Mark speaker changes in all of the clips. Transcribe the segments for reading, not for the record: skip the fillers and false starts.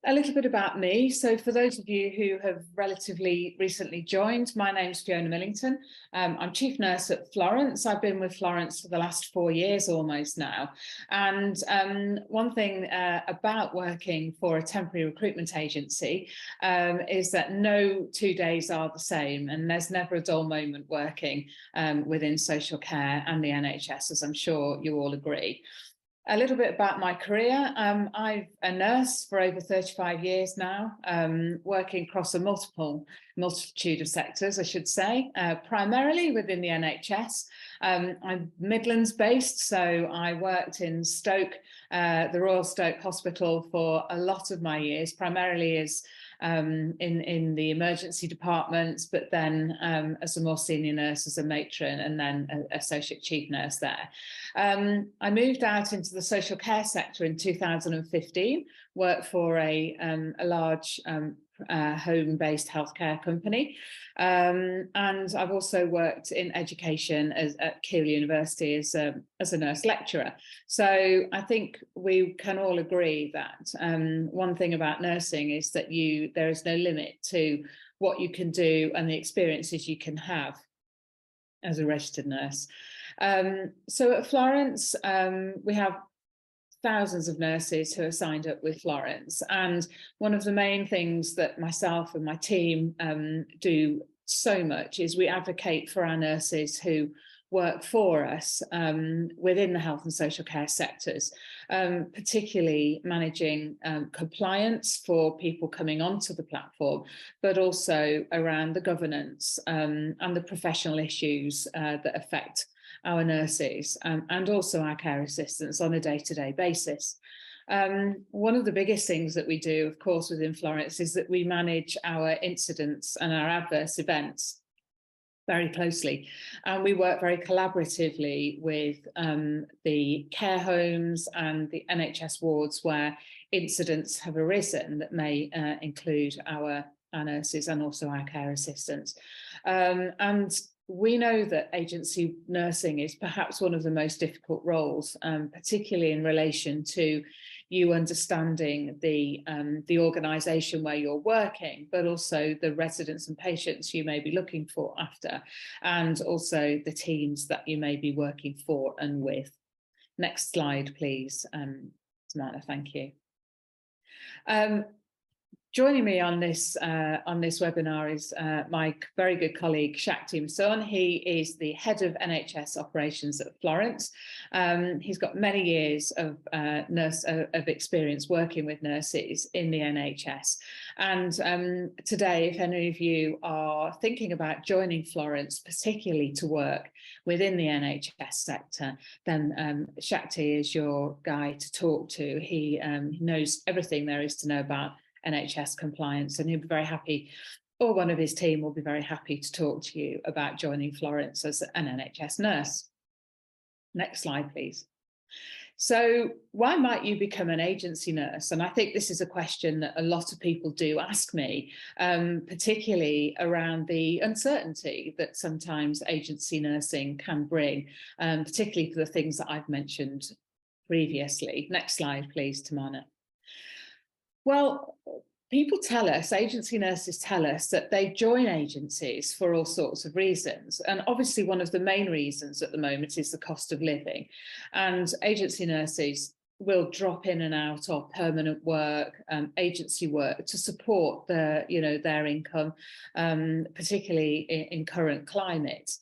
Speaker 1: A little bit about me. So for those of you who have relatively recently joined, my name's Fiona Millington. I'm Chief Nurse at Florence. I've been with Florence for the last 4 years almost now. And one thing about working for a temporary recruitment agency is that no 2 days are the same, and there's never a dull moment working within social care and the NHS, as I'm sure you all agree. A little bit about my career. I'm a nurse for over 35 years now, working across a multitude of sectors, I should say, primarily within the NHS. I'm Midlands based, so I worked in Stoke, the Royal Stoke Hospital for a lot of my years, primarily as in the emergency departments, but then as a more senior nurse, as a matron, and then an associate chief nurse there. I moved out into the social care sector in 2015, worked for a large home-based healthcare company. And I've also worked in education at Keele University as a nurse lecturer. So I think we can all agree that one thing about nursing is that there is no limit to what you can do and the experiences you can have as a registered nurse. So at Florence, we have thousands of nurses who are signed up with Florence. And one of the main things that myself and my team do so much is we advocate for our nurses who work for us within the health and social care sectors, particularly managing compliance for people coming onto the platform, but also around the governance and the professional issues that affect our nurses and also our care assistants on a day-to-day basis. One of the biggest things that we do, of course, within Florence is that we manage our incidents and our adverse events very closely. And we work very collaboratively with the care homes and the NHS wards where incidents have arisen that may include our nurses and also our care assistants. And we know that agency nursing is perhaps one of the most difficult roles, particularly in relation to you understanding the organisation where you're working, but also the residents and patients you may be looking for after, and also the teams that you may be working for and with. Next slide, please, Samantha, thank you. Joining me on this webinar is my very good colleague Shakti Masoon. He is the head of NHS operations at Florence. He's got many years of experience working with nurses in the NHS. And today, if any of you are thinking about joining Florence, particularly to work within the NHS sector, then Shakti is your guy to talk to. He knows everything there is to know about NHS compliance, and he'll be very happy, or one of his team will be very happy to talk to you about joining Florence as an NHS nurse. Next slide, please. So why might you become an agency nurse? And I think this is a question that a lot of people do ask me, particularly around the uncertainty that sometimes agency nursing can bring, particularly for the things that I've mentioned previously. Next slide, please, Tamana. Well, people tell us, agency nurses tell us that they join agencies for all sorts of reasons. And obviously one of the main reasons at the moment is the cost of living. And agency nurses will drop in and out of permanent work, agency work to support their income, particularly in current climate,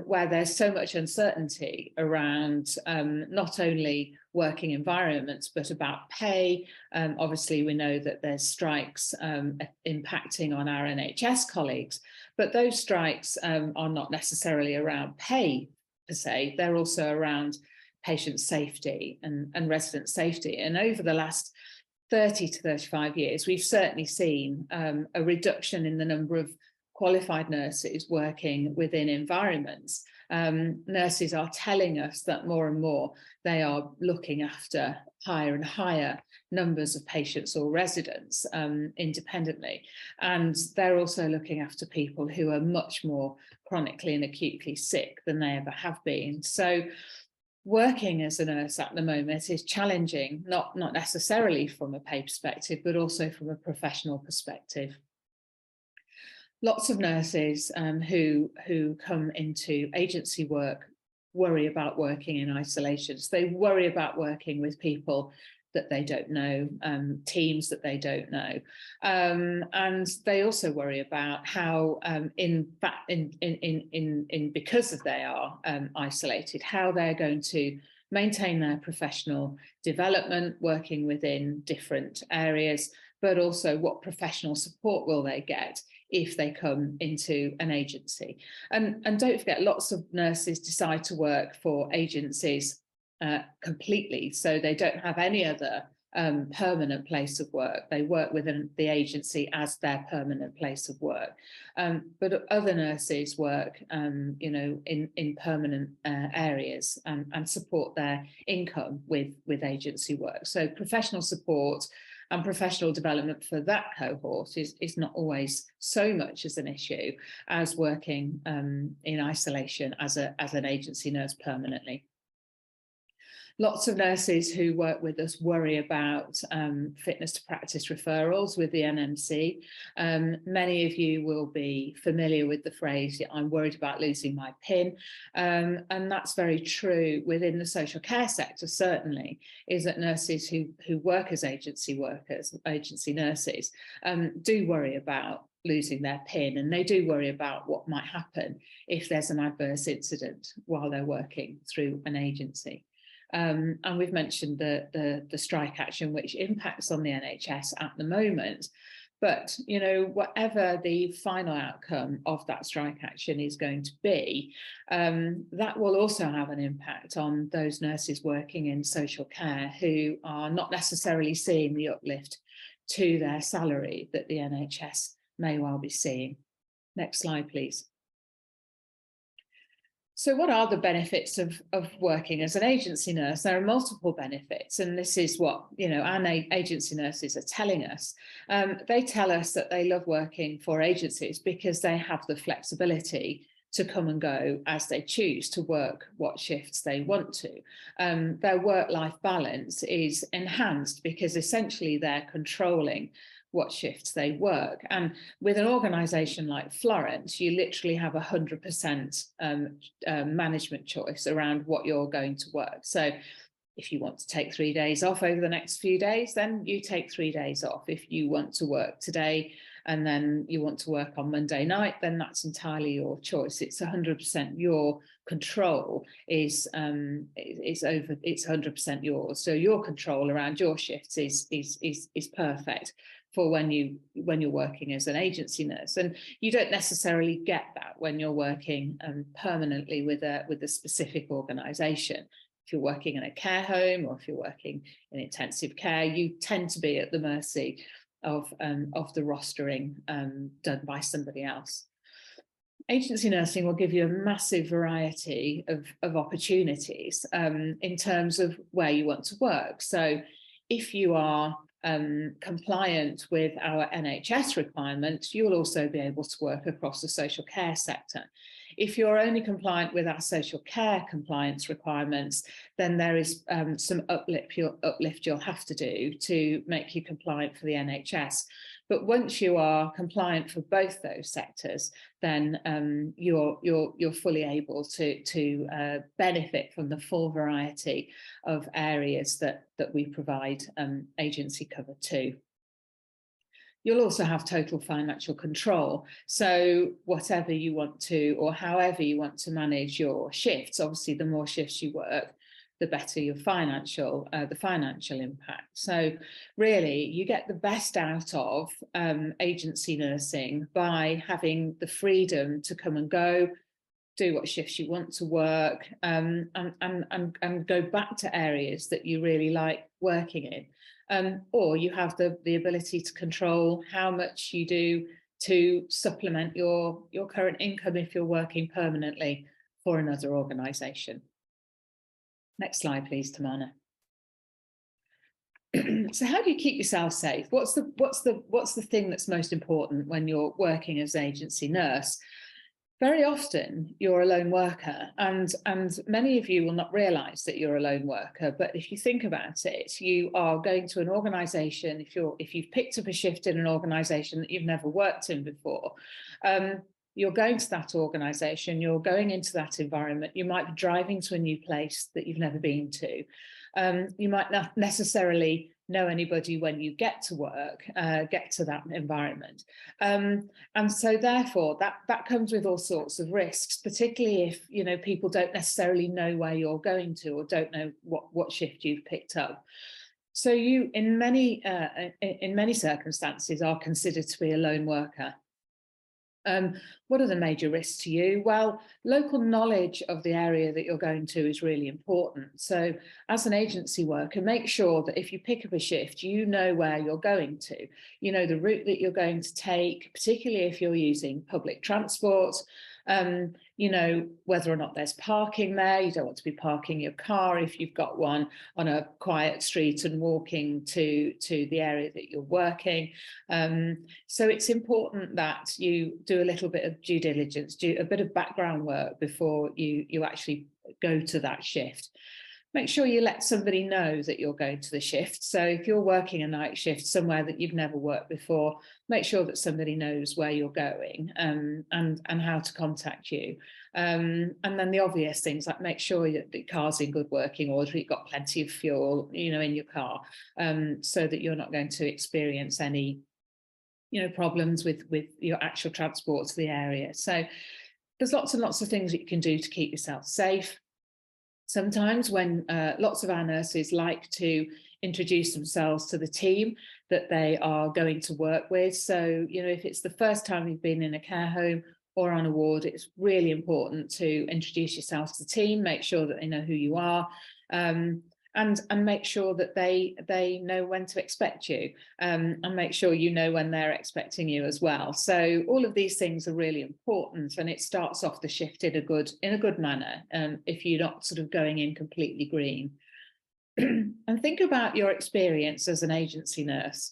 Speaker 1: where there's so much uncertainty around not only working environments, but about pay. Obviously, we know that there's strikes impacting on our NHS colleagues, but those strikes are not necessarily around pay per se, they're also around patient safety and resident safety. And over the last 30 to 35 years, we've certainly seen a reduction in the number of qualified nurses working within environments. Nurses are telling us that more and more they are looking after higher and higher numbers of patients or residents independently. And they're also looking after people who are much more chronically and acutely sick than they ever have been. So working as a nurse at the moment is challenging, not necessarily from a pay perspective, but also from a professional perspective. Lots of nurses who come into agency work worry about working in isolations. They worry about working with people that they don't know, teams that they don't know, and they also worry about how, because of they are isolated, how they're going to maintain their professional development, working within different areas, but also what professional support will they get if they come into an agency. And don't forget, lots of nurses decide to work for agencies completely, so they don't have any other permanent place of work. They work within the agency as their permanent place of work. But other nurses work, in permanent areas and support their income with agency work. So professional support and professional development for that cohort is not always so much as an issue as working in isolation as an agency nurse permanently. Lots of nurses who work with us worry about fitness to practice referrals with the NMC. Many of you will be familiar with the phrase, "I'm worried about losing my PIN." And that's very true within the social care sector, certainly, is that nurses who work as agency workers, agency nurses, do worry about losing their PIN, and they do worry about what might happen if there's an adverse incident while they're working through an agency. And we've mentioned the strike action, which impacts on the NHS at the moment. But, whatever the final outcome of that strike action is going to be, that will also have an impact on those nurses working in social care who are not necessarily seeing the uplift to their salary that the NHS may well be seeing. Next slide, please. So what are the benefits of working as an agency nurse? There are multiple benefits, and this is what our agency nurses are telling us. They tell us that they love working for agencies because they have the flexibility to come and go as they choose, to work what shifts they want to. Their work-life balance is enhanced because essentially they're controlling what shifts they work. And with an organisation like Florence, you literally have 100% management choice around what you're going to work. So if you want to take 3 days off over the next few days, then you take 3 days off. If you want to work today and then you want to work on Monday night, then that's entirely your choice. It's 100% your control is 100% yours. So your control around your shifts is perfect for when you're working as an agency nurse, and you don't necessarily get that when you're working permanently with a specific organisation. If you're working in a care home or if you're working in intensive care, you tend to be at the mercy of the rostering done by somebody else. Agency nursing will give you a massive variety of opportunities in terms of where you want to work. So if you are compliant with our NHS requirements, you'll also be able to work across the social care sector. If you're only compliant with our social care compliance requirements, then there is some uplift you'll have to do to make you compliant for the NHS. But once you are compliant for both those sectors, then you're fully able to benefit from the full variety of areas that we provide agency cover to. You'll also have total financial control. So whatever you want to, or however you want to manage your shifts, obviously the more shifts you work, the better your financial impact. So really, you get the best out of agency nursing by having the freedom to come and go, do what shifts you want to work, and go back to areas that you really like working in. Or you have the ability to control how much you do to supplement your current income if you're working permanently for another organisation. Next slide, please, Tamana. So how do you keep yourself safe? What's the thing that's most important when you're working as an agency nurse? Very often you're a lone worker, and many of you will not realise that you're a lone worker. But if you think about it, you are going to an organisation. If you've picked up a shift in an organisation that you've never worked in before, you're going to that organisation. You're going into that environment. You might be driving to a new place that you've never been to. You might not necessarily know anybody when you get to work, get to that environment. And so therefore that comes with all sorts of risks, particularly if, you know, people don't necessarily know where you're going to or don't know what shift you've picked up. So you, in many circumstances, are considered to be a lone worker. What are the major risks to you? Well, local knowledge of the area that you're going to is really important. So as an agency worker, make sure that if you pick up a shift, you know where you're going to, you know the route that you're going to take, particularly if you're using public transport. You know whether or not there's parking there. You don't want to be parking your car if you've got one on a quiet street and walking to the area that you're working. So it's important that you do a little bit of due diligence, do a bit of background work before you actually go to that shift. Make sure you let somebody know that you're going to the shift. So if you're working a night shift somewhere that you've never worked before, make sure that somebody knows where you're going, and how to contact you. And then the obvious things, like make sure that the car's in good working order, you've got plenty of fuel, you know, in your car, so that you're not going to experience any, you know, problems with your actual transport to the area. So there's lots and lots of things that you can do to keep yourself safe. Sometimes when lots of our nurses like to introduce themselves to the team that they are going to work with. So, you know, if it's the first time you've been in a care home or on a ward, it's really important to introduce yourself to the team, make sure that they know who you are, and make sure that they know when to expect you, and make sure you know when they're expecting you as well. So all of these things are really important, and it starts off the shift in a good manner, if you're not sort of going in completely green. And think about your experience as an agency nurse.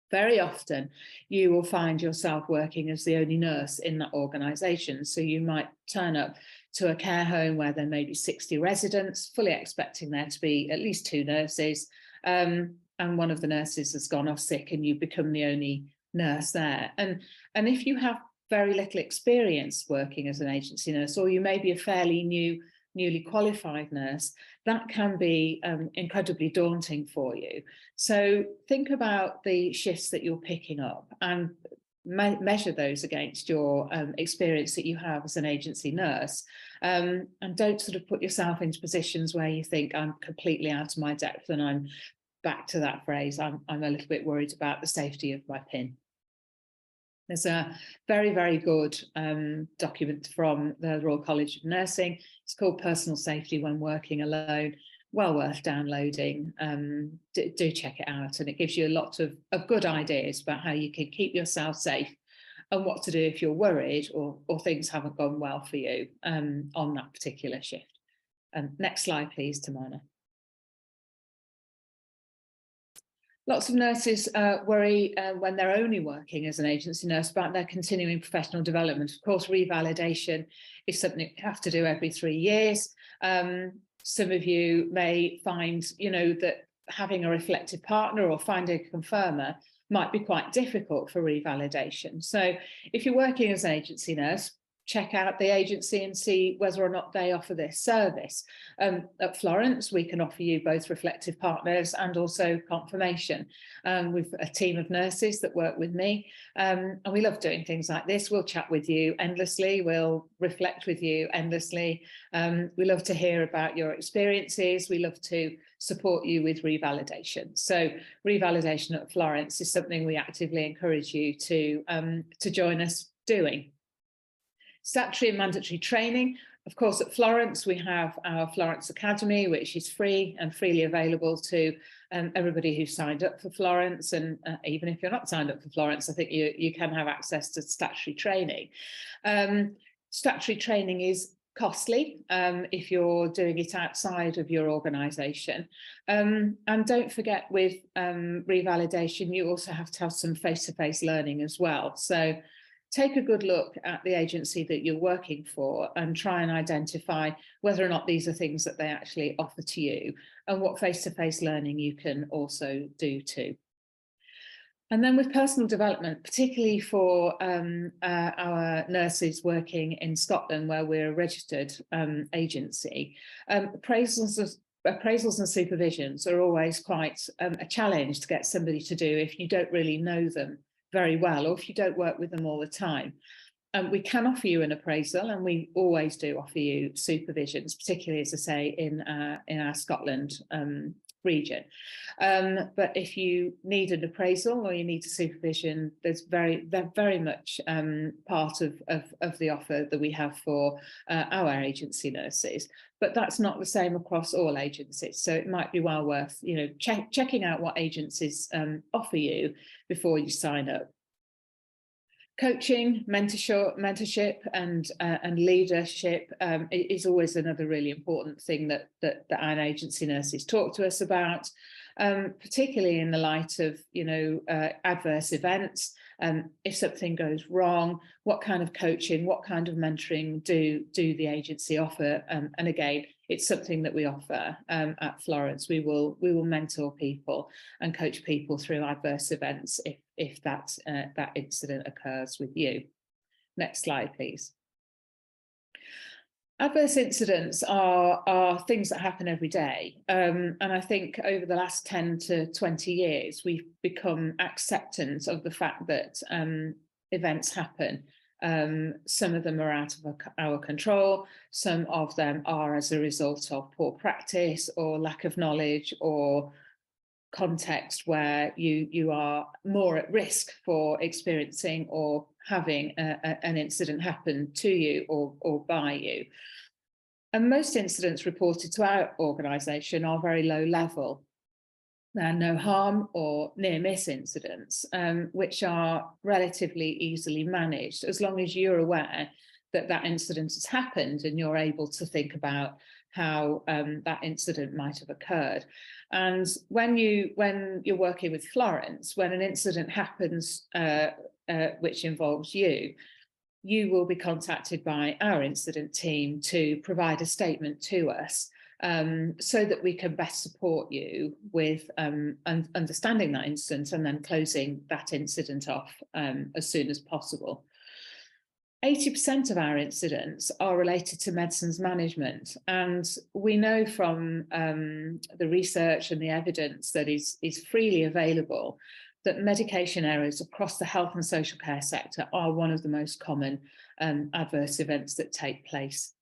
Speaker 1: Very often you will find yourself working as the only nurse in that organisation. So you might turn up to a care home where there may be 60 residents, fully expecting there to be at least 2 nurses, and one of the nurses has gone off sick and you become the only nurse there. And if you have very little experience working as an agency nurse, or you may be a fairly newly qualified nurse, that can be incredibly daunting for you. So think about the shifts that you're picking up and measure those against your experience that you have as an agency nurse, and don't sort of put yourself into positions where you think, I'm completely out of my depth, and I'm back to that phrase, I'm a little bit worried about the safety of my PIN. There's a very, very good document from the Royal College of Nursing. It's called Personal Safety When Working Alone. Well worth downloading. Do check it out, and it gives you a lot of good ideas about how you can keep yourself safe and what to do if you're worried or things haven't gone well for you on that particular shift. Next slide, please, Tamana. Lots of nurses worry when they're only working as an agency nurse about their continuing professional development. Of course, revalidation is something you have to do every 3 years. Some of you may find, you know, that having a reflective partner or finding a confirmer might be quite difficult for revalidation. So if you're working as an agency nurse, check out the agency and see whether or not they offer this service. At Florence, we can offer you both reflective partners and also confirmation. We've a team of nurses that work with me, and we love doing things like this. We'll chat with you endlessly, we'll reflect with you endlessly. We love to hear about your experiences. We love to support you with revalidation. So revalidation at Florence is something we actively encourage you to join us doing. Statutory and mandatory training. Of course, at Florence, we have our Florence Academy, which is free and freely available to everybody who's signed up for Florence. And even if you're not signed up for Florence, I think you can have access to statutory training. Statutory training is costly if you're doing it outside of your organisation. And don't forget, with revalidation, you also have to have some face-to-face learning as well. So take a good look at the agency that you're working for and try and identify whether or not these are things that they actually offer to you, and what face-to-face learning you can also do too. And then with personal development, particularly for our nurses working in Scotland, where we're a registered agency, appraisals and supervisions are always quite a challenge to get somebody to do if you don't really know them very well, or if you don't work with them all the time. We can offer you an appraisal, and we always do offer you supervisions, particularly, as I say, in our Scotland region. But if you need an appraisal or you need a supervision, they're very much part of the offer that we have for our agency nurses. But that's not the same across all agencies. So it might be well worth, checking out what agencies offer you before you sign up. Coaching, mentorship, and leadership is always another really important thing that our agency nurses talk to us about, particularly in the light of adverse events. If something goes wrong, what kind of coaching, what kind of mentoring do the agency offer? And again, it's something that we offer at Florence. We will mentor people and coach people through adverse events if that incident occurs with you. Next slide, please. Adverse incidents are things that happen every day. And I think over the last 10 to 20 years, we've become acceptant of the fact that events happen. Some of them are out of our control. Some of them are as a result of poor practice or lack of knowledge or context where you are more at risk for experiencing or having an incident happen to you or by you. And most incidents reported to our organisation are very low level. There are no harm or near miss incidents, which are relatively easily managed, as long as you're aware that incident has happened and you're able to think about how that incident might have occurred. And when you're working with Florence, when an incident happens which involves you, you will be contacted by our incident team to provide a statement to us, so that we can best support you with understanding that incident and then closing that incident off as soon as possible. 80% of our incidents are related to medicines management, and we know from the research and the evidence that is freely available that medication errors across the health and social care sector are one of the most common adverse events that take place.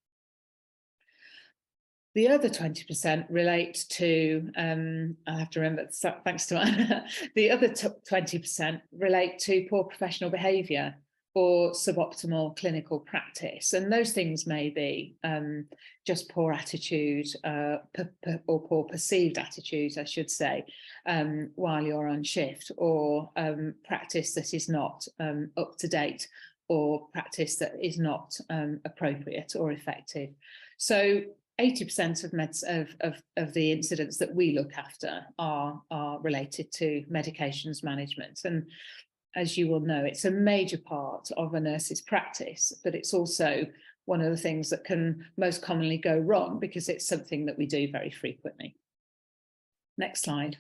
Speaker 1: The other 20% relate to, I have to remember, thanks to Anna, the other 20% relate to poor professional behaviour or suboptimal clinical practice. And those things may be just poor attitude or poor perceived attitude, I should say, while you're on shift, or practice that is not up to date, or practice that is not appropriate or effective. So 80% of the incidents that we look after are related to medications management. And as you will know, it's a major part of a nurse's practice, but it's also one of the things that can most commonly go wrong because it's something that we do very frequently. Next slide.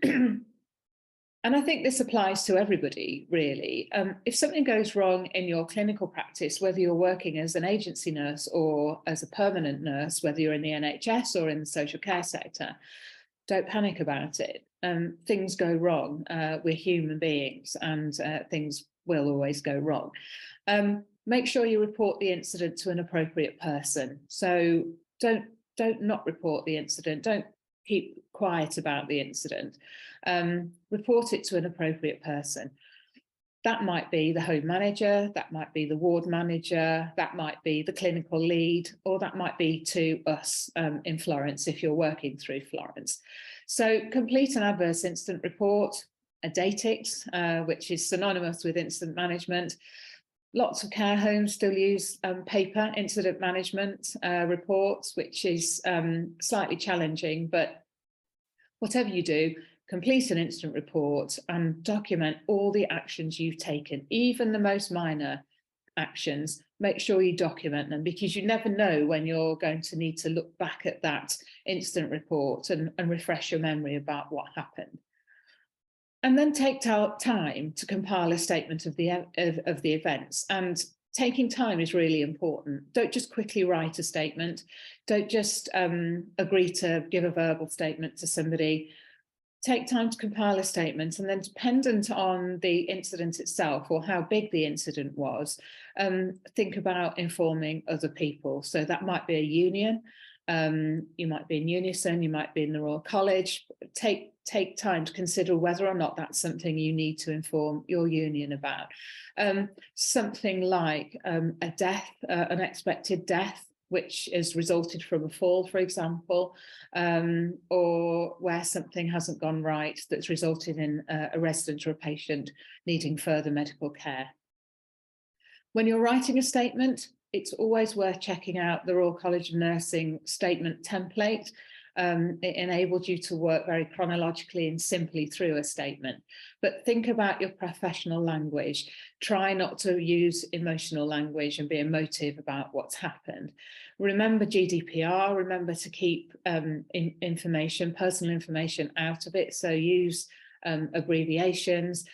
Speaker 1: And I think this applies to everybody, really. If something goes wrong in your clinical practice, whether you're working as an agency nurse or as a permanent nurse, whether you're in the NHS or in the social care sector, don't panic about it. Things go wrong. We're human beings, and things will always go wrong. Make sure you report the incident to an appropriate person. So don't not report the incident. Don't keep quiet about the incident. Report it to an appropriate person. That might be the home manager, that might be the ward manager, that might be the clinical lead, or that might be to us in Florence if you're working through Florence. So complete an adverse incident report, a DATIX, which is synonymous with incident management. Lots of care homes still use paper incident management reports, which is slightly challenging, but whatever you do, complete an incident report and document all the actions you've taken, even the most minor actions. Make sure you document them, because you never know when you're going to need to look back at that incident report and refresh your memory about what happened. And then take time to compile a statement of the events. And taking time is really important. Don't just quickly write a statement. Don't just agree to give a verbal statement to somebody. Take time to compile a statement, and then, dependent on the incident itself or how big the incident was, think about informing other people. So that might be a union, you might be in unison, you might be in the Royal College. Take time to consider whether or not that's something you need to inform your union about. Something like a death, unexpected death, which has resulted from a fall, for example, or where something hasn't gone right that's resulted in a resident or a patient needing further medical care. When you're writing a statement, it's always worth checking out the Royal College of Nursing statement template. It enabled you to work very chronologically and simply through a statement. But think about your professional language. Try not to use emotional language and be emotive about what's happened. Remember GDPR, remember to keep personal information out of it. So use abbreviations,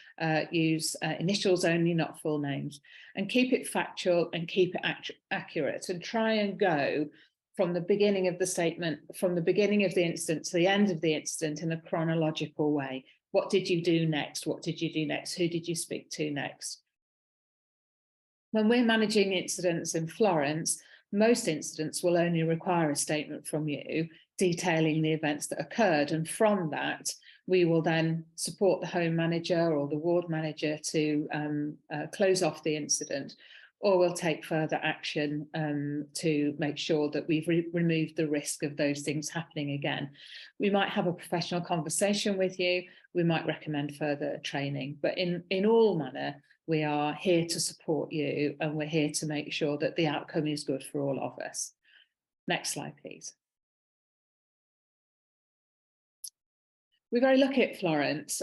Speaker 1: use initials only, not full names, and keep it factual and keep it accurate, and try and go from the beginning of the statement, from the beginning of the incident to the end of the incident in a chronological way. What did you do next? What did you do next? Who did you speak to next? When we're managing incidents in Florence, most incidents will only require a statement from you detailing the events that occurred. And from that, we will then support the home manager or the ward manager to close off the incident, or we'll take further action to make sure that we've removed the risk of those things happening again. We might have a professional conversation with you, we might recommend further training, but in all manner, we are here to support you, and we're here to make sure that the outcome is good for all of us. Next slide, please. We're very lucky at Florence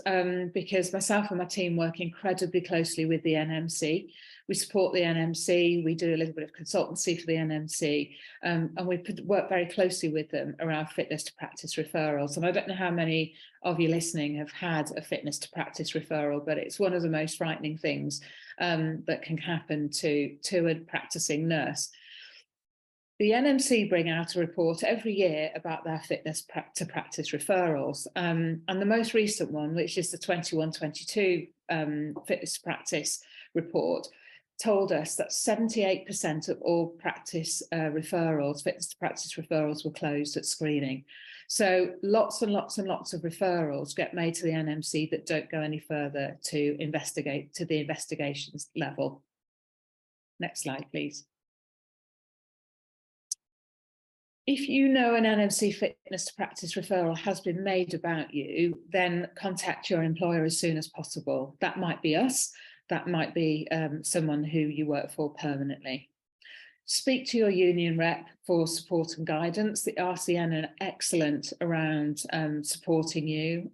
Speaker 1: because myself and my team work incredibly closely with the NMC. We support the NMC, we do a little bit of consultancy for the NMC, and we work very closely with them around fitness to practice referrals. And I don't know how many of you listening have had a fitness to practice referral, but it's one of the most frightening things that can happen to a practicing nurse. The NMC bring out a report every year about their fitness to practice referrals. And the most recent one, which is the 21-22 fitness to practice report, told us that 78% of all practice referrals, fitness to practice referrals, were closed at screening. So lots and lots and lots of referrals get made to the NMC that don't go any further to investigate to the investigations level. Next slide, please. If you know an NMC fitness to practice referral has been made about you, then contact your employer as soon as possible. That might be us, that might be someone who you work for permanently. Speak to your union rep for support and guidance. The RCN are excellent around supporting you.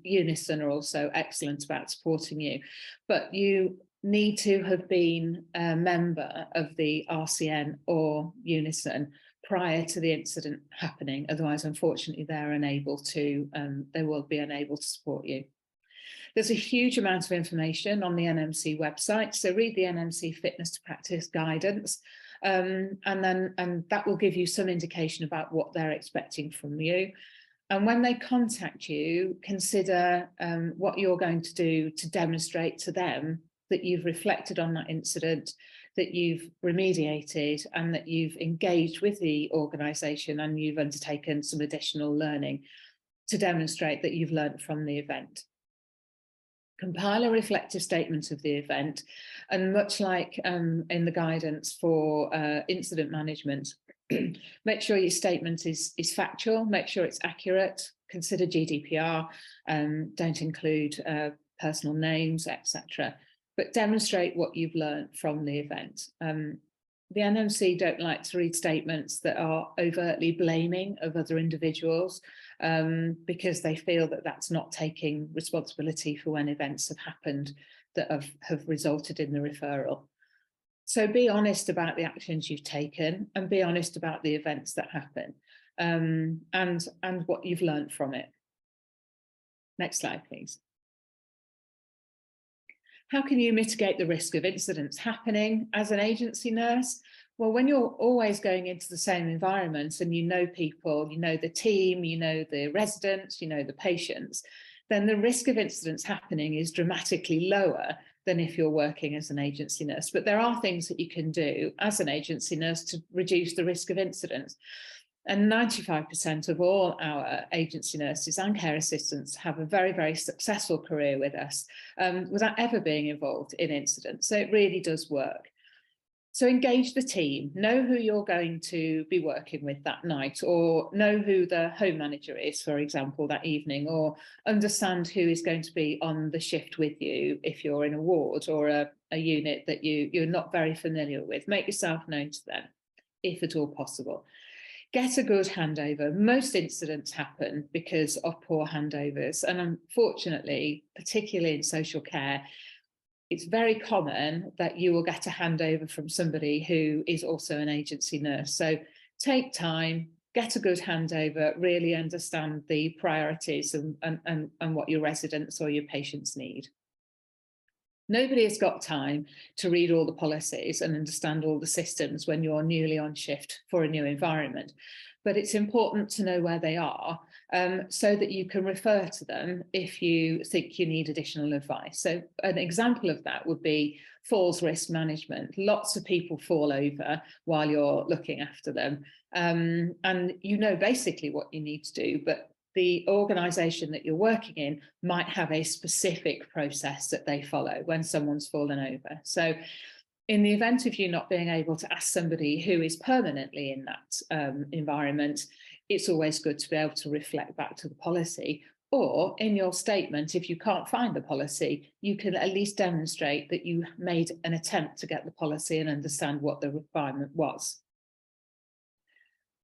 Speaker 1: Unison are also excellent about supporting you, but you need to have been a member of the RCN or Unison prior to the incident happening. Otherwise, unfortunately, they will be unable to support you. There's a huge amount of information on the NMC website, so read the NMC Fitness to Practice guidance, and that will give you some indication about what they're expecting from you. And when they contact you, consider what you're going to do to demonstrate to them that you've reflected on that incident, that you've remediated, and that you've engaged with the organisation and you've undertaken some additional learning to demonstrate that you've learned from the event. Compile a reflective statement of the event, and much like in the guidance for incident management, make sure your statement is factual, make sure it's accurate, consider GDPR, don't include personal names, etc. But demonstrate what you've learned from the event. The NMC don't like to read statements that are overtly blaming of other individuals. because they feel that that's not taking responsibility for when events have happened that have resulted in the referral. So be honest about the actions you've taken and be honest about the events that happen, and what you've learned from it. Next slide, please. How can you mitigate the risk of incidents happening as an agency nurse? Well, when you're always going into the same environment and you know people, you know the team, you know the residents, you know the patients, then the risk of incidents happening is dramatically lower than if you're working as an agency nurse. But there are things that you can do as an agency nurse to reduce the risk of incidents. And 95% of all our agency nurses and care assistants have a very, very successful career with us without ever being involved in incidents. So it really does work. So engage the team, know who you're going to be working with that night, or know who the home manager is, for example, that evening, or understand who is going to be on the shift with you if you're in a ward or a unit that you're not very familiar with. Make yourself known to them, if at all possible. Get a good handover. Most incidents happen because of poor handovers. And unfortunately, particularly in social care, it's very common that you will get a handover from somebody who is also an agency nurse. So take time, get a good handover, really understand the priorities and what your residents or your patients need. Nobody has got time to read all the policies and understand all the systems when you're newly on shift for a new environment. But it's important to know where they are so that you can refer to them if you think you need additional advice. So an example of that would be falls risk management. Lots of people fall over while you're looking after them. And you know basically what you need to do, but the organisation that you're working in might have a specific process that they follow when someone's fallen over. So in the event of you not being able to ask somebody who is permanently in that environment, it's always good to be able to reflect back to the policy. Or in your statement, if you can't find the policy, you can at least demonstrate that you made an attempt to get the policy and understand what the requirement was.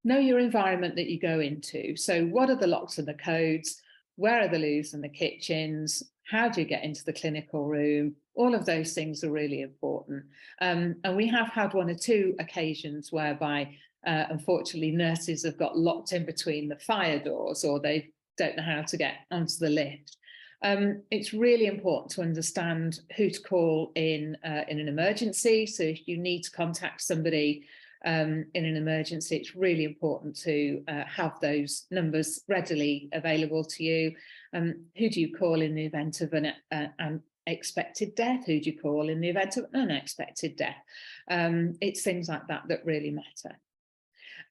Speaker 1: Know your environment that you go into. So what are the locks and the codes? Where are the loos and the kitchens? How do you get into the clinical room? All of those things are really important. And we have had one or two occasions whereby, unfortunately, nurses have got locked in between the fire doors or they don't know how to get onto the lift. It's really important to understand who to call in an emergency. So if you need to contact somebody in an emergency, it's really important to have those numbers readily available to you. Who do you call in the event of an unexpected death? Who do you call in the event of an unexpected death? It's things like that that really matter.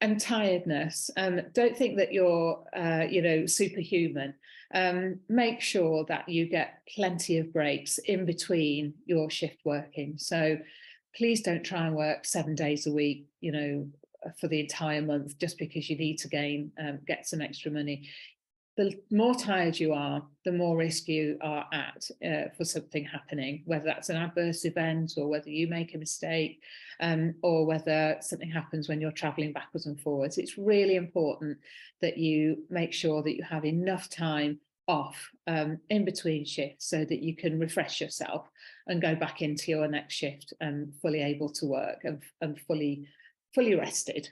Speaker 1: And tiredness. Don't think that you're, superhuman. Make sure that you get plenty of breaks in between your shift working. So please don't try and work 7 days a week, for the entire month just because you need to get some extra money. The more tired you are, the more risk you are at for something happening, whether that's an adverse event or whether you make a mistake or whether something happens when you're traveling backwards and forwards. It's really important that you make sure that you have enough time off in between shifts so that you can refresh yourself and go back into your next shift fully able to work and fully rested.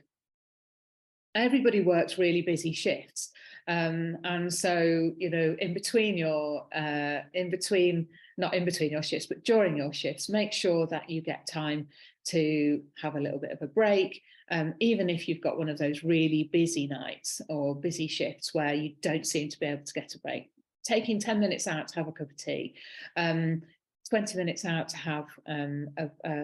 Speaker 1: Everybody works really busy shifts. And so, in between your shifts, but during your shifts, make sure that you get time to have a little bit of a break. Even if you've got one of those really busy nights or busy shifts where you don't seem to be able to get a break, taking 10 minutes out to have a cup of tea, 20 minutes out to have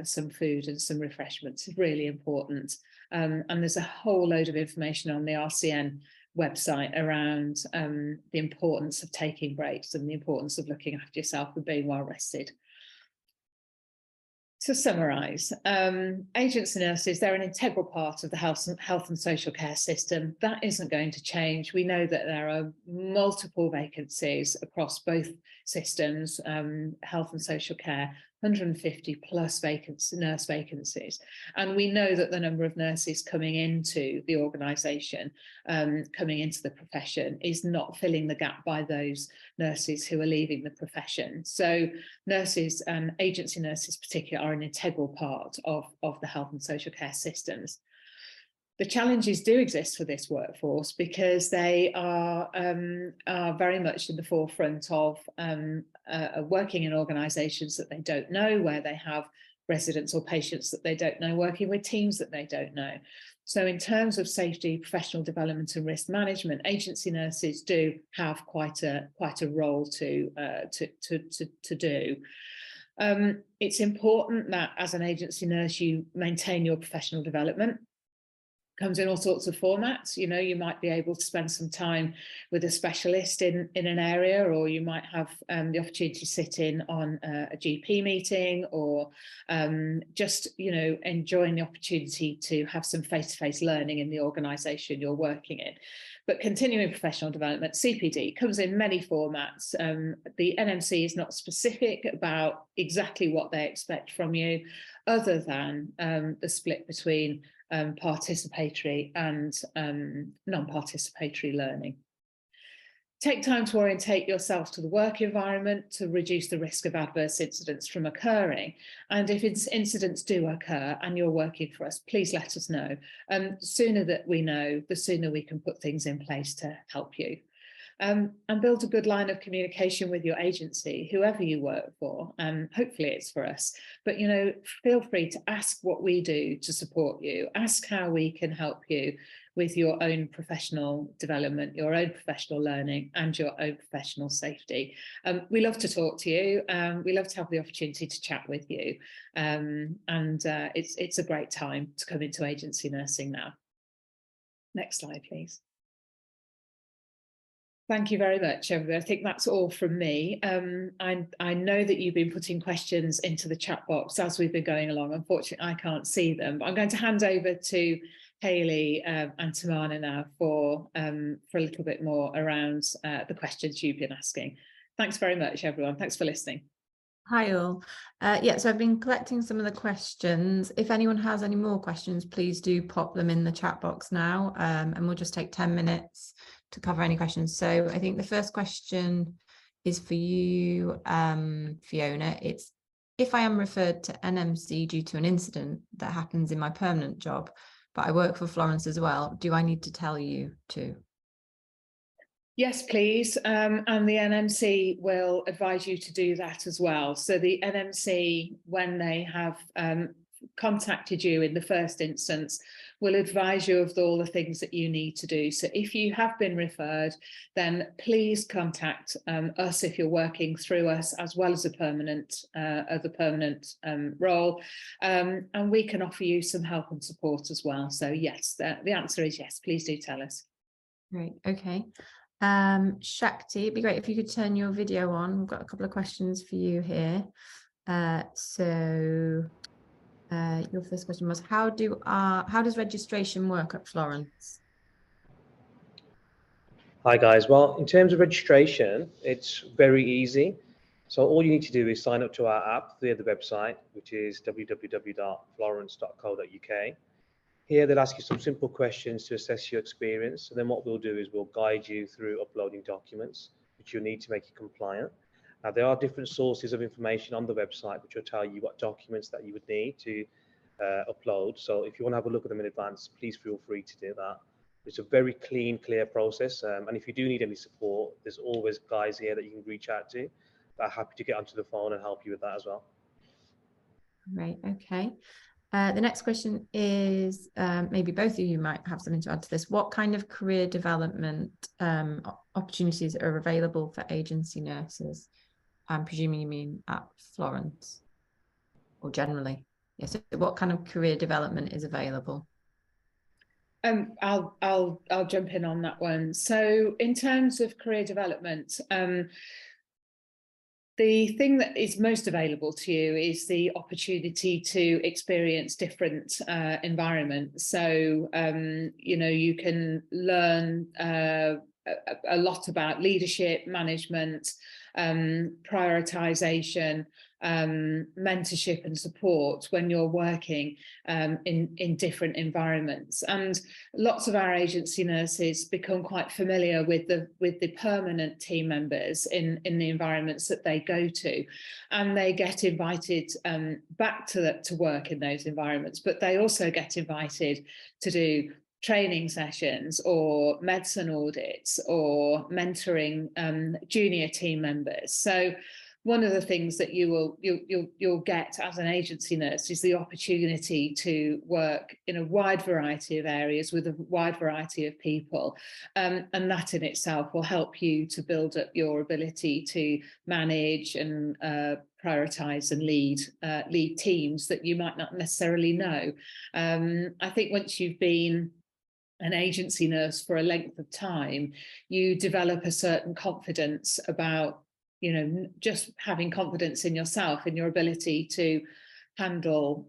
Speaker 1: some food and some refreshments is really important. And there's a whole load of information on the RCN website around the importance of taking breaks and the importance of looking after yourself and being well rested. To summarise, agency nurses, they're an integral part of the health and social care system. That isn't going to change. We know that there are multiple vacancies across both systems, health and social care, 150 plus nurse vacancies. And we know that the number of nurses coming into the organisation, coming into the profession, is not filling the gap by those nurses who are leaving the profession. So nurses, and agency nurses particularly, are an integral part of the health and social care systems. The challenges do exist for this workforce because they are very much in the forefront of working in organisations that they don't know, where they have residents or patients that they don't know, working with teams that they don't know. So in terms of safety, professional development and risk management, agency nurses do have quite a role to do. It's important that as an agency nurse you maintain your professional development. Comes in all sorts of formats. You know, you might be able to spend some time with a specialist in an area, or you might have the opportunity to sit in on a GP meeting, or just, you know, enjoying the opportunity to have some face-to-face learning in the organisation you're working in. But continuing professional development, CPD, comes in many formats. The NMC is not specific about exactly what they expect from you, other than the split between participatory and non-participatory learning. Take time to orientate yourself to the work environment to reduce the risk of adverse incidents from occurring. And if incidents do occur and you're working for us, please let us know. The sooner that we know, the sooner we can put things in place to help you. And build a good line of communication with your agency, whoever you work for. Hopefully it's for us, but, you know, feel free to ask what we do to support you. Ask how we can help you with your own professional development, your own professional learning, and your own professional safety. We love to talk to you. We love to have the opportunity to chat with you. It's a great time to come into agency nursing now. Next slide, please. Thank you very much, everybody. I think that's all from me. I know that you've been putting questions into the chat box as we've been going along. Unfortunately, I can't see them, but I'm going to hand over to Hayley and Tamana now for a little bit more around the questions you've been asking. Thanks very much, everyone. Thanks for listening.
Speaker 2: Hi all. Yeah, so I've been collecting some of the questions. If anyone has any more questions, please do pop them in the chat box now, and we'll just take 10 minutes to cover any questions. So I think the first question is for you, Fiona. It's, if I am referred to NMC due to an incident that happens in my permanent job, but I work for Florence as well, do I need to tell you too?
Speaker 1: Yes, please. And the NMC will advise you to do that as well. So the NMC, when they have contacted you in the first instance, will advise you of all the things that you need to do. So if you have been referred, then please contact us if you're working through us, as well as a permanent role, and we can offer you some help and support as well. So yes, the answer is yes, please do tell us.
Speaker 2: Great, okay. Shakti, it'd be great if you could turn your video on. We've got a couple of questions for you here. Your first question was, how does registration work at Florence?
Speaker 3: Hi guys, well, in terms of registration, it's very easy. So all you need to do is sign up to our app via the website, which is www.florence.co.uk. Here they'll ask you some simple questions to assess your experience, and then what we'll do is we'll guide you through uploading documents which you'll need to make you compliant. Now there are different sources of information on the website which will tell you what documents that you would need to upload. So if you want to have a look at them in advance, please feel free to do that. It's a very clean, clear process, and if you do need any support, there's always guys here that you can reach out to that are happy to get onto the phone and help you with that as well.
Speaker 2: Right, okay. The next question is, maybe both of you might have something to add to this. What kind of career development opportunities are available for agency nurses? I'm presuming you mean at Florence or generally. Yes. So what kind of career development is available?
Speaker 1: I'll jump in on that one. So in terms of career development, the thing that is most available to you is the opportunity to experience different environments. So, you know, you can learn a lot about leadership, management, prioritization, mentorship and support when you're working in different environments. And lots of our agency nurses become quite familiar with the permanent team members in the environments that they go to, and they get invited back to work in those environments, but they also get invited to do training sessions or medicine audits or mentoring junior team members. So one of the things that you'll get as an agency nurse is the opportunity to work in a wide variety of areas with a wide variety of people, and that in itself will help you to build up your ability to manage and prioritize and lead teams that you might not necessarily know. I think once you've been an agency nurse for a length of time, you develop a certain confidence about, just having confidence in yourself and your ability to handle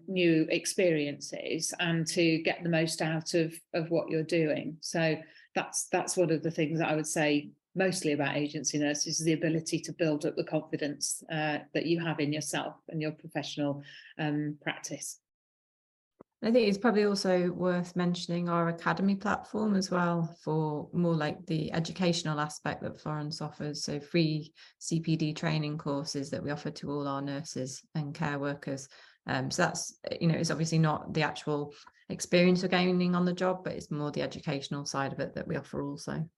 Speaker 1: new experiences and to get the most out of what you're doing. So that's one of the things that I would say mostly about agency nurses, is the ability to build up the confidence that you have in yourself and your professional practice.
Speaker 2: I think it's probably also worth mentioning our academy platform as well, for more like the educational aspect that Florence offers. So free CPD training courses that we offer to all our nurses and care workers. So that's, it's obviously not the actual experience we're gaining on the job, but it's more the educational side of it that we offer also.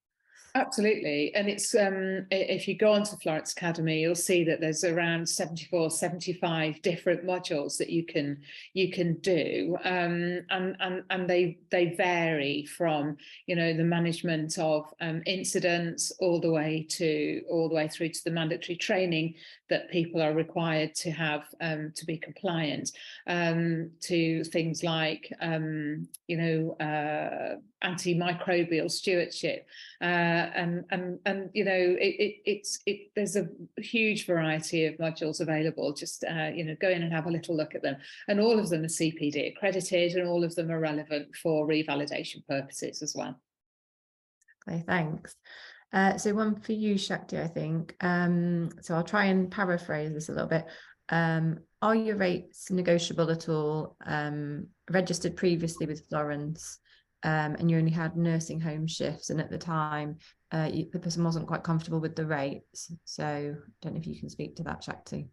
Speaker 1: Absolutely. And it's if you go onto Florence Academy, you'll see that there's around 74, 75 different modules that you can do. And they vary from, the management of incidents all the way through to the mandatory training that people are required to have to be compliant, to things like antimicrobial stewardship, and there's a huge variety of modules available. Just go in and have a little look at them, and all of them are CPD accredited, and all of them are relevant for revalidation purposes as well.
Speaker 2: Okay, thanks. So one for you, Shakti, I think. So I'll try and paraphrase this a little bit. Are your rates negotiable at all? Registered previously with Florence, and you only had nursing home shifts, and at the time the person wasn't quite comfortable with the rates. So I don't know if you can speak to that, Shakti.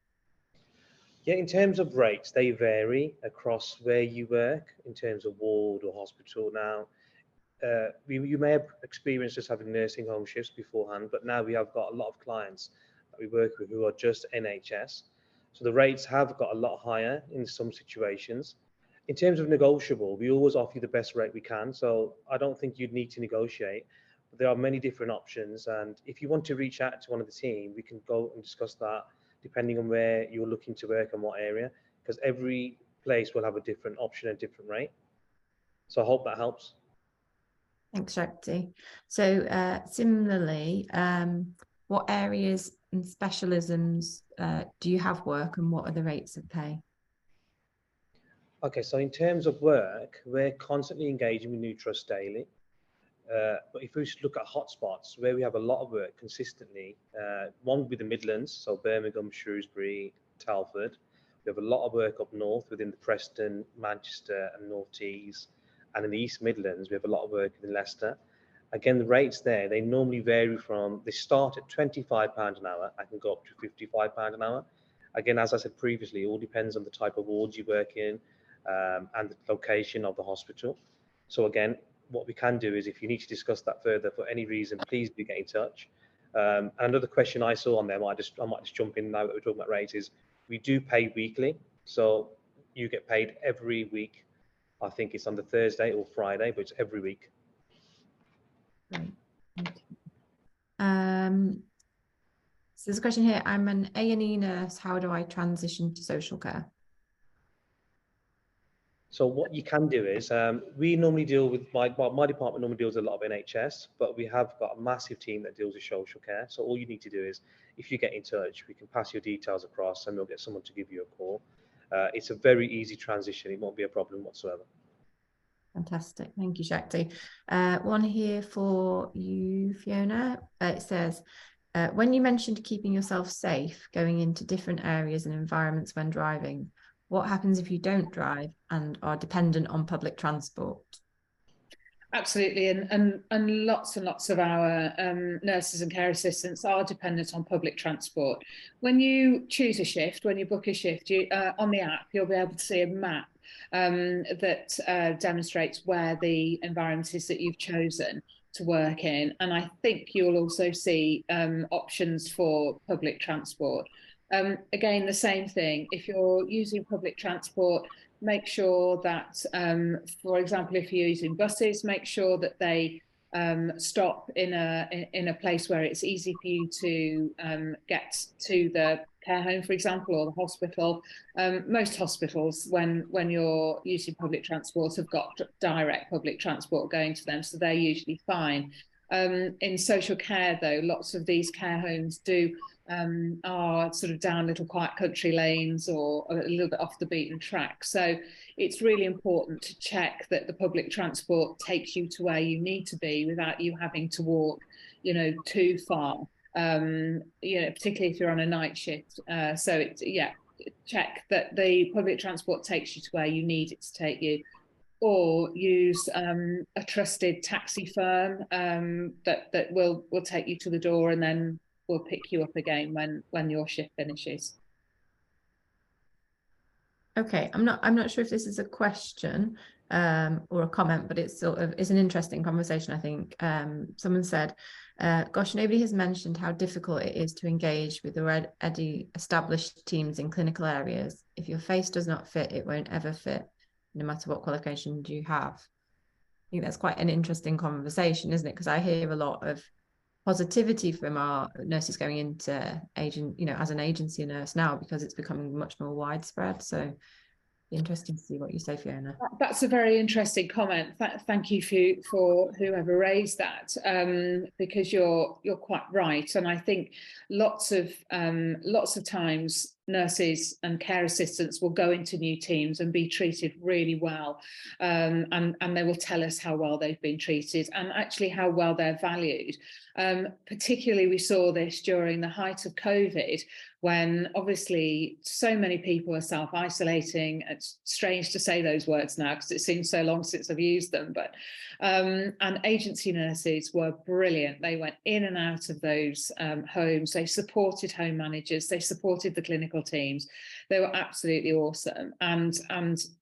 Speaker 3: Yeah, in terms of rates, they vary across where you work in terms of ward or hospital. Now, you may have experienced us having nursing home shifts beforehand, but now we have got a lot of clients that we work with who are just NHS. So the rates have got a lot higher in some situations. In terms of negotiable, we always offer you the best rate we can. So I don't think you'd need to negotiate, but there are many different options. And if you want to reach out to one of the team, we can go and discuss that depending on where you're looking to work and what area, because every place will have a different option and different rate. So I hope that helps.
Speaker 2: Thanks, Shakti. So similarly, what areas and specialisms do you have work, and what are the rates of pay?
Speaker 3: Okay, so in terms of work, we're constantly engaging with new trusts daily. But if we look at hotspots where we have a lot of work consistently, one with the Midlands, so Birmingham, Shrewsbury, Telford. We have a lot of work up north within the Preston, Manchester and North Tees. And in the East Midlands, we have a lot of work in Leicester. Again, the rates there, they normally vary they start at £25 an hour, I can go up to £55 an hour. Again, as I said previously, it all depends on the type of wards you work in and the location of the hospital. So again, what we can do is, if you need to discuss that further for any reason, please do get in touch. And another question I saw on there, I might just jump in now that we're talking about rates, is we do pay weekly. So you get paid every week. I think it's on the Thursday or Friday, but it's every week.
Speaker 2: Great. So there's a question here. I'm an A&E nurse. How do I transition to social care?
Speaker 3: So what you can do is, we normally deal with, my department normally deals with a lot of NHS, but we have got a massive team that deals with social care. So all you need to do is, if you get in touch, we can pass your details across and we'll get someone to give you a call. It's a very easy transition. It won't be a problem whatsoever.
Speaker 2: Fantastic. Thank you, Shakti. One here for you, Fiona. It says, when you mentioned keeping yourself safe, going into different areas and environments when driving, what happens if you don't drive and are dependent on public transport?
Speaker 1: Absolutely, and lots of our nurses and care assistants are dependent on public transport. When you choose a shift, when you book a shift, on the app, you'll be able to see a map that demonstrates where the environment is that you've chosen to work in. And I think you'll also see options for public transport. Again, the same thing, if you're using public transport, make sure that, for example, if you're using buses, make sure that they stop in a place where it's easy for you to get to the care home, for example, or the hospital. Most hospitals, when you're using public transport, have got direct public transport going to them, so they're usually fine. In social care, though, lots of these care homes are sort of down little quiet country lanes or a little bit off the beaten track. So it's really important to check that the public transport takes you to where you need to be without you having to walk, too far. Particularly if you're on a night shift. Check that the public transport takes you to where you need it to take you, or use a trusted taxi firm that will take you to the door and then will pick you up again when your shift finishes.
Speaker 2: Okay, I'm not sure if this is a question or a comment, but it's an interesting conversation, I think. Someone said, gosh, nobody has mentioned how difficult it is to engage with already established teams in clinical areas. If your face does not fit, it won't ever fit, no matter what qualifications you have. I think that's quite an interesting conversation, isn't it? Because I hear a lot of positivity from our nurses going into as an agency nurse now, because it's becoming much more widespread. So interesting to see what you say, Fiona.
Speaker 1: That's a very interesting comment. Thank you for whoever raised that, because you're quite right. And I think lots of times nurses and care assistants will go into new teams and be treated really well, and they will tell us how well they've been treated and actually how well they're valued. Particularly, we saw this during the height of COVID, when obviously so many people are self-isolating. It's strange to say those words now because it seems so long since I've used them, but and agency nurses were brilliant. They went in and out of those homes. They supported home managers. They supported the clinical teams. They were absolutely awesome. And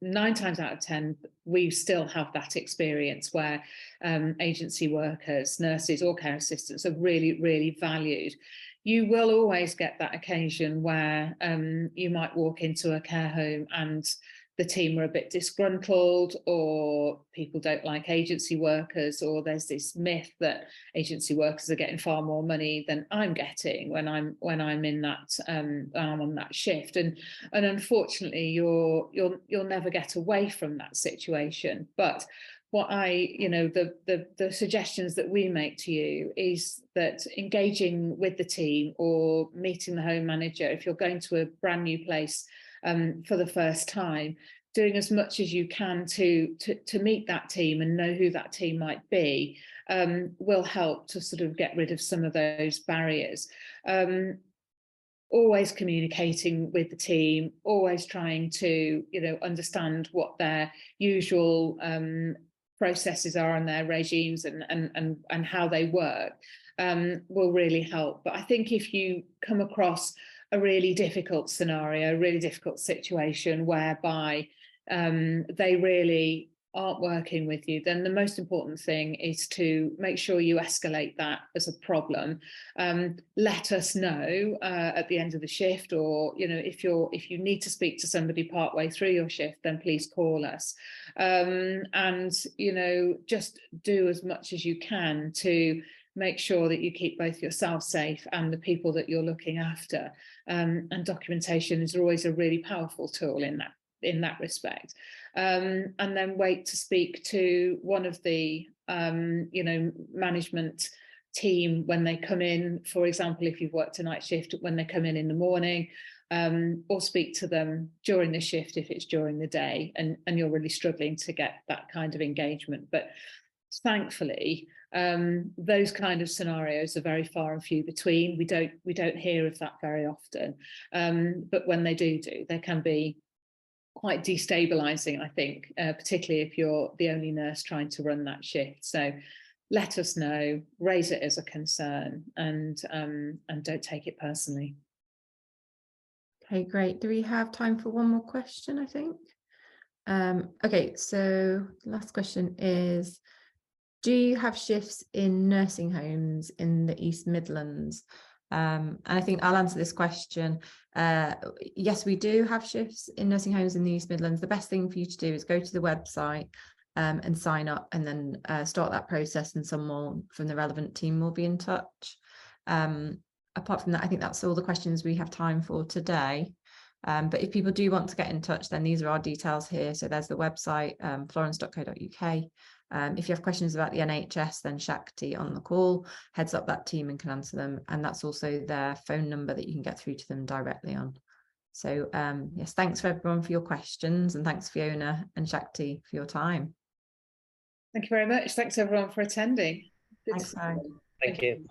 Speaker 1: 9 times out of 10, we still have that experience where agency workers, nurses or care assistants are really, really valued. You will always get that occasion where you might walk into a care home and the team are a bit disgruntled, or people don't like agency workers, or there's this myth that agency workers are getting far more money than I'm getting when I'm in that I'm on that shift. And unfortunately, you'll never get away from that situation. But what the suggestions that we make to you is that engaging with the team or meeting the home manager, if you're going to a brand new place for the first time, doing as much as you can to meet that team and know who that team might be, will help to sort of get rid of some of those barriers. Always communicating with the team, always trying to understand what their usual processes are and their regimes and how they work, will really help. But I think if you come across a really difficult scenario, a really difficult situation whereby they really aren't working with you, then the most important thing is to make sure you escalate that as a problem. Let us know at the end of the shift, or if you need to speak to somebody partway through your shift, then please call us. And just do as much as you can to make sure that you keep both yourself safe and the people that you're looking after. And documentation is always a really powerful tool in that respect. And then wait to speak to one of the management team when they come in. For example, if you've worked a night shift, when they come in the morning, or speak to them during the shift if it's during the day and you're really struggling to get that kind of engagement. But thankfully, those kind of scenarios are very far and few between. We don't hear of that very often, but when they do, they can be quite destabilizing, I think, particularly if you're the only nurse trying to run that shift. So let us know, raise it as a concern, and don't take it personally.
Speaker 2: Okay, great. Do we have time for one more question, I think? Okay, so last question is, do you have shifts in nursing homes in the East Midlands? And I think I'll answer this question. Yes, we do have shifts in nursing homes in the East Midlands. The best thing for you to do is go to the website and sign up, and then start that process, and someone from the relevant team will be in touch. Apart from that, I think that's all the questions we have time for today. But if people do want to get in touch, then these are our details here. So there's the website, florence.co.uk. If you have questions about the NHS, then Shakti on the call heads up that team and can answer them. And that's also their phone number that you can get through to them directly on. So yes, thanks for everyone for your questions, and thanks Fiona and Shakti for your time.
Speaker 1: Thank you very much. Thanks everyone for attending.
Speaker 2: Thanks,
Speaker 3: Thank you.